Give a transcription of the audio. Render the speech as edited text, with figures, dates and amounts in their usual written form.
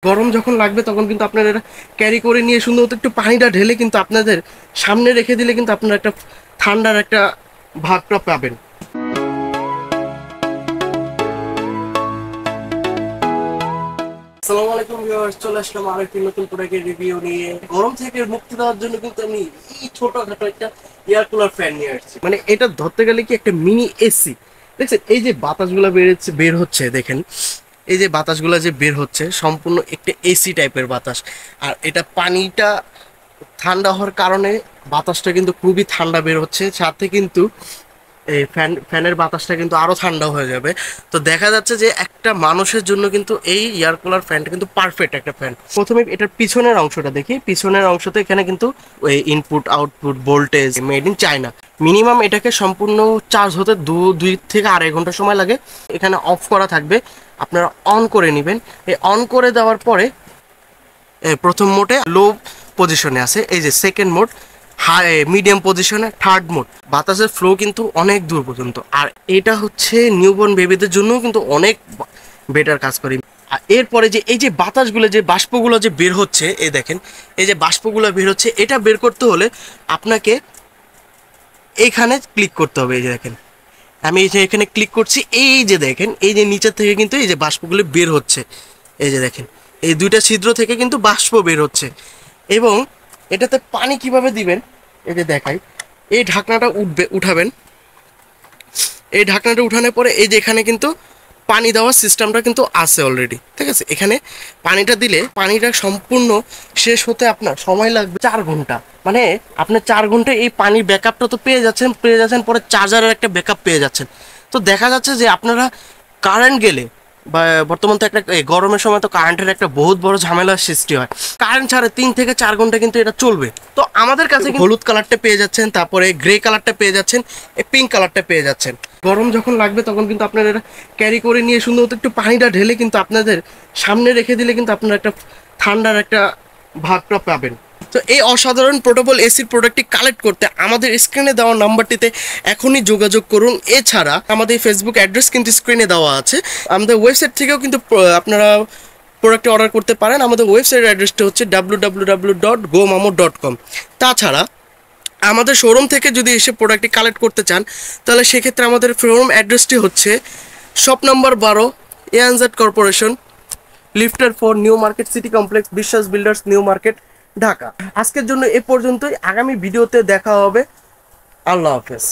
গরম যখন লাগবে তখন কিন্তু আপনারা এটা ক্যারি করে নিয়ে সুন্দর মতো একটু পানিটা ঢেলে কিন্তু আপনাদের সামনে রেখে দিলে কিন্তু আপনারা একটা ঠান্ডার একটা ভাবটা পাবেন। আসসালামু আলাইকুম ভিউয়ার্স, চলে আসলাম আরেকটি নতুন প্রোডাক্টের রিভিউ নিয়ে। গরম থেকে মুক্তি দেওয়ার জন্য কিন্তু আমি এই ছোটখাটো একটা এয়ার কুলার ফ্যান নিয়ে আসছি। মানে এটা ধরতে গেলে কি একটা মিনি এসি। দেখছেন এই যে বাতাসগুলো বের হচ্ছে, দেখেন এই যে বাতাসগুলো যে বের হচ্ছে সম্পূর্ণ একটা এসি টাইপের বাতাস। আর এটা পানিটা ঠান্ডা হওয়ার কারণে বাতাসটা কিন্তু খুবই ঠান্ডা বের হচ্ছে, সাথে কিন্তু এই ফ্যানের বাতাসটা কিন্তু আরো ঠান্ডা হয়ে যাবে। তো দেখা যাচ্ছে যে একটা মানুষের জন্য কিন্তু এই এয়ার কুলার ফ্যানটা কিন্তু পারফেক্ট একটা ফ্যান। প্রথমে এটার পিছনের অংশটা দেখি। পিছনের অংশতে এখানে কিন্তু ওই input output voltage made in China. Minimum এটাকে সম্পূর্ণ চার্জ হতে দুই থেকে আড়াই ঘন্টা সময় লাগে। এখানে অফ করা থাকবে, আপনারা অন করে নেবেন। এই অন করে দেওয়ার পরে প্রথম মোডে লো পজিশনে আছে, এই যে সেকেন্ড মোড হাই মিডিয়াম পজিশনে, থার্ড মোড। বাতাসের ফ্লো কিন্তু অনেক দূর পর্যন্ত। আর এটা হচ্ছে নিউবর্ন বেবিদের জন্য কিন্তু অনেক বেটার কাজ করে। আর এরপরে যে এই যে বাতাসগুলো যে বাষ্পগুলো যে বের হচ্ছে, এই দেখেন এই যে বাষ্পগুলো বের হচ্ছে, এটা বের করতে হলে আপনাকে এইখানে ক্লিক করতে হবে। এই যে দেখেন আমি এই যে এখানে ক্লিক করছি, এই যে দেখেন এই যে নিচের থেকে কিন্তু এই যে বাষ্পগুলো বের হচ্ছে। এই যে দেখেন এই দুইটা ছিদ্র থেকে কিন্তু বাষ্প বের হচ্ছে। এবং এটাতে পানি কিভাবে দিবেন এই যে দেখাই। এই ঢাকনাটা উঠাবেন। এই ঢাকনাটা উঠানোর পরে এই যে এখানে কিন্তু পানি দেওয়ার সিস্টেমটা কিন্তু আছে অলরেডি, ঠিক আছে। এখানে পানিটা দিলে পানিটা সম্পূর্ণ শেষ হতে আপনার সময় লাগবে 4 ঘন্টা। মানে আপনি 4 ঘন্টা এই পানির ব্যাকআপটা তো পেয়ে যাচ্ছেন, পরে চার্জারের একটা ব্যাকআপ পেয়ে যাচ্ছেন। তো দেখা যাচ্ছে যে আপনারা কারেন্ট গেলে বা বর্তমান তো একটা গরমের সময় তো কারেন্টের একটা বহুত বড় ঝামেলার সৃষ্টি হয়। কারেন্ট ছাড়া 3 থেকে 4 ঘন্টা কিন্তু এটা চলবে। তো আমাদের কাছে হলুদ কালারটা পেয়ে যাচ্ছেন, তারপরে গ্রে কালারটা পেয়ে যাচ্ছেন, পিঙ্ক কালারটা পেয়ে যাচ্ছেন। গরম যখন লাগবে তখন কিন্তু আপনারা এটা ক্যারি করে নিয়ে সুন্দর মতো একটু পানিটা ঢেলে কিন্তু আপনাদের সামনে রেখে দিলে কিন্তু আপনারা একটা ঠান্ডার একটা ভাবটা পাবেন। তো এই অসাধারণ পোর্টেবল এসির প্রোডাক্টটি কালেক্ট করতে আমাদের স্ক্রিনে দেওয়া নাম্বারটিতে এখনই যোগাযোগ করুন। এছাড়া আমাদের ফেসবুক অ্যাড্রেস কিন্তু স্ক্রিনে দেওয়া আছে। আমাদের ওয়েবসাইট থেকেও কিন্তু আপনারা প্রোডাক্টটি অর্ডার করতে পারেন। আমাদের ওয়েবসাইট অ্যাড্রেসটা হচ্ছে www.gomamo.com। তাছাড়া আমাদের শোরুম থেকে যদি এসে প্রোডাক্টটি কালেক্ট করতে চান তাহলে সেক্ষেত্রে আমাদের শোরুম অ্যাড্রেসটি হচ্ছে শপ নাম্বার 12, এএনজেড কর্পোরেশন, লিফটের 4, নিউ মার্কেট সিটি কমপ্লেক্স, বিশ্বাস বিল্ডার্স, নিউ মার্কেট, ঢাকা। আজকের জন্য এ পর্যন্তই। আগামী ভিডিওতে দেখা হবে। আল্লাহ হাফেজ।